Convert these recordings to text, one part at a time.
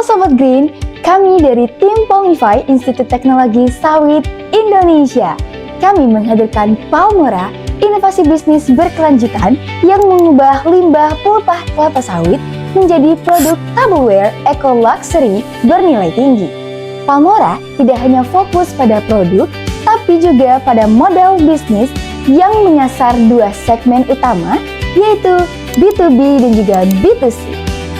Sobat Green, kami dari tim Pomify Institut Teknologi Sawit Indonesia. Kami menghadirkan Palmora, inovasi bisnis berkelanjutan yang mengubah limbah pulpa kelapa sawit menjadi produk tableware eco luxury bernilai tinggi. Palmora tidak hanya fokus pada produk, tapi juga pada model bisnis yang menyasar dua segmen utama, yaitu B2B dan juga B2C.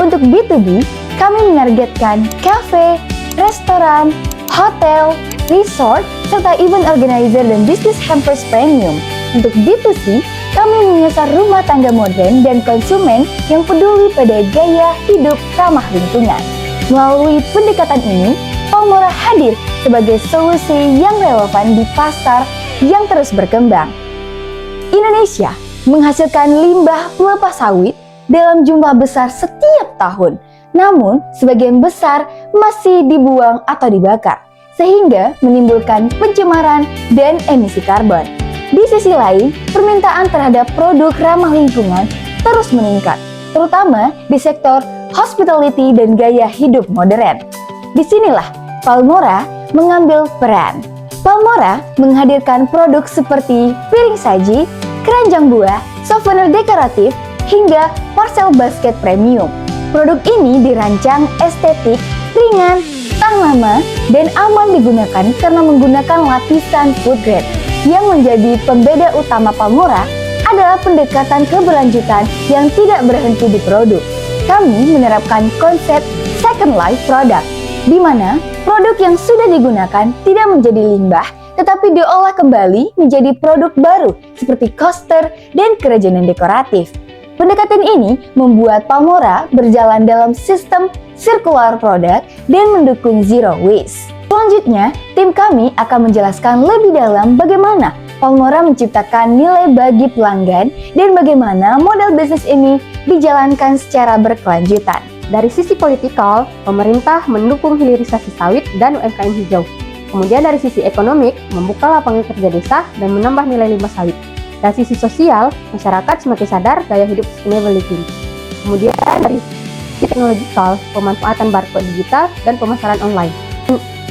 Untuk B2B, kami menargetkan kafe, restoran, hotel, resort, serta event organizer dan bisnis hampers premium. Untuk B2C, kami menyasar rumah tangga modern dan konsumen yang peduli pada gaya hidup ramah lingkungan. Melalui pendekatan ini, Palmora hadir sebagai solusi yang relevan di pasar yang terus berkembang. Indonesia menghasilkan limbah kelapa sawit dalam jumlah besar setiap tahun. Namun, sebagian besar masih dibuang atau dibakar, sehingga menimbulkan pencemaran dan emisi karbon. Di sisi lain, permintaan terhadap produk ramah lingkungan terus meningkat, terutama di sektor hospitality dan gaya hidup modern. Disinilah Palmora mengambil peran. Palmora menghadirkan produk seperti piring saji, keranjang buah, souvenir dekoratif, hingga parcel basket premium. Produk ini dirancang estetik, ringan, tahan lama, dan aman digunakan karena menggunakan lapisan food grade. Yang menjadi pembeda utama Palmora adalah pendekatan keberlanjutan yang tidak berhenti di produk. Kami menerapkan konsep second life product, di mana produk yang sudah digunakan tidak menjadi limbah, tetapi diolah kembali menjadi produk baru seperti coaster dan kerajinan dekoratif. Pendekatan ini membuat Palmora berjalan dalam sistem circular product dan mendukung zero waste. Selanjutnya, tim kami akan menjelaskan lebih dalam bagaimana Palmora menciptakan nilai bagi pelanggan dan bagaimana model bisnis ini dijalankan secara berkelanjutan. Dari sisi politikal, pemerintah mendukung hilirisasi sawit dan UMKM hijau. Kemudian dari sisi ekonomik, membuka lapangan kerja desa dan menambah nilai limbah sawit. Dari sisi sosial, masyarakat semakin sadar gaya hidup sustainable living. Kemudian dari sisi teknologikal, pemanfaatan barcode digital dan pemasaran online.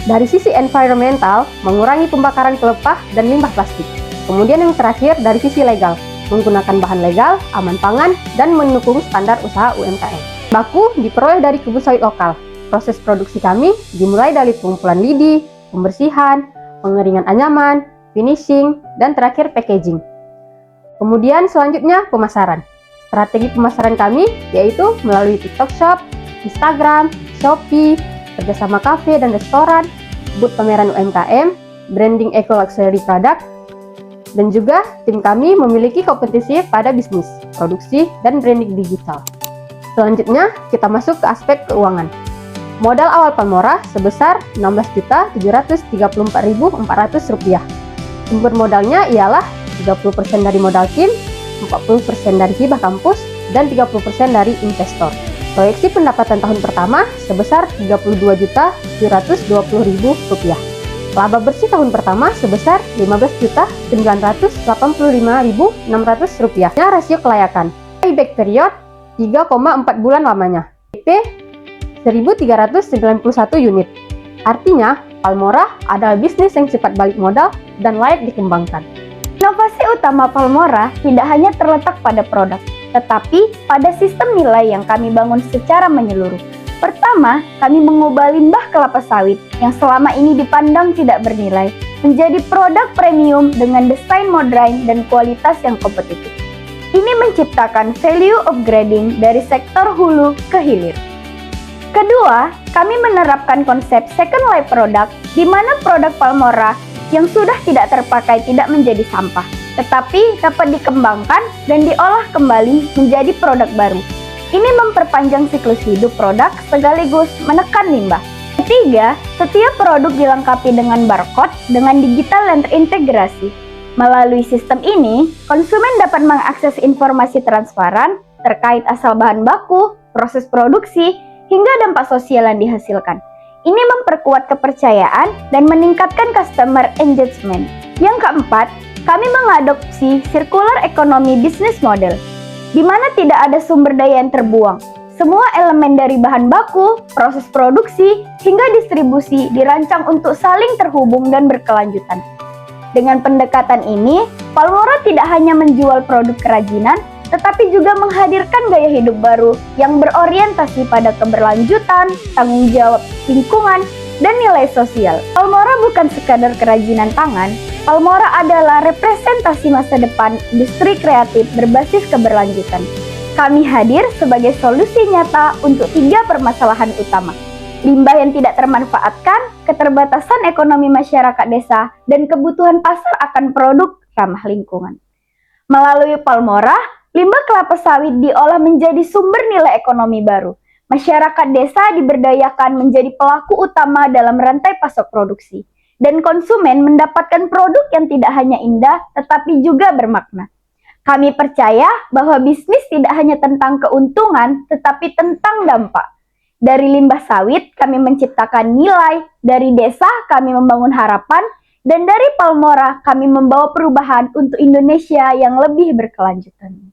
Dari sisi environmental, mengurangi pembakaran pelepah dan limbah plastik. Kemudian yang terakhir dari sisi legal, menggunakan bahan legal, aman pangan, dan mendukung standar usaha UMKM. Baku diperoleh dari kebun sawit lokal. Proses produksi kami dimulai dari pengumpulan lidi, pembersihan, pengeringan anyaman, finishing, dan terakhir packaging. Kemudian selanjutnya pemasaran. Strategi pemasaran kami yaitu melalui TikTok Shop, Instagram, Shopee, kerjasama kafe dan restoran, booth pameran UMKM, branding eco luxury product, dan juga tim kami memiliki kompetisi pada bisnis, produksi, dan branding digital. Selanjutnya kita masuk ke aspek keuangan. Modal awal Palmora sebesar Rp16.734.400. Sumber modalnya ialah 30% dari modal tim, 40% dari hibah kampus, dan 30% dari investor. Proyeksi pendapatan tahun pertama sebesar Rp32.720.000. Laba bersih tahun pertama sebesar Rp15.985.600. Rasio kelayakan. Payback period 3,4 bulan lamanya. PP 1.391 unit. Artinya, Palmora adalah bisnis yang cepat balik modal dan layak dikembangkan. Inovasi utama Palmora tidak hanya terletak pada produk, tetapi pada sistem nilai yang kami bangun secara menyeluruh. Pertama, kami mengubah limbah kelapa sawit yang selama ini dipandang tidak bernilai menjadi produk premium dengan desain modern dan kualitas yang kompetitif. Ini menciptakan value upgrading dari sektor hulu ke hilir. Kedua, kami menerapkan konsep second life product di mana produk Palmora yang sudah tidak terpakai tidak menjadi sampah, tetapi dapat dikembangkan dan diolah kembali menjadi produk baru. Ini memperpanjang siklus hidup produk sekaligus menekan limbah. Ketiga, setiap produk dilengkapi dengan barcode dengan digital yang terintegrasi. Melalui sistem ini, konsumen dapat mengakses informasi transparan terkait asal bahan baku, proses produksi, hingga dampak sosial yang dihasilkan. Ini memperkuat kepercayaan dan meningkatkan customer engagement. Yang keempat, kami mengadopsi circular economy business model, di mana tidak ada sumber daya yang terbuang. Semua elemen dari bahan baku, proses produksi, hingga distribusi dirancang untuk saling terhubung dan berkelanjutan. Dengan pendekatan ini, Palmora tidak hanya menjual produk kerajinan, tetapi juga menghadirkan gaya hidup baru yang berorientasi pada keberlanjutan, tanggung jawab lingkungan, dan nilai sosial. Palmora bukan sekadar kerajinan tangan, Palmora adalah representasi masa depan industri kreatif berbasis keberlanjutan. Kami hadir sebagai solusi nyata untuk 3 permasalahan utama: limbah yang tidak termanfaatkan, keterbatasan ekonomi masyarakat desa, dan kebutuhan pasar akan produk ramah lingkungan. Melalui Palmora, limbah kelapa sawit diolah menjadi sumber nilai ekonomi baru. Masyarakat desa diberdayakan menjadi pelaku utama dalam rantai pasok produksi. Dan konsumen mendapatkan produk yang tidak hanya indah, tetapi juga bermakna. Kami percaya bahwa bisnis tidak hanya tentang keuntungan, tetapi tentang dampak. Dari limbah sawit, kami menciptakan nilai. Dari desa, kami membangun harapan. Dan dari Palmora, kami membawa perubahan untuk Indonesia yang lebih berkelanjutan.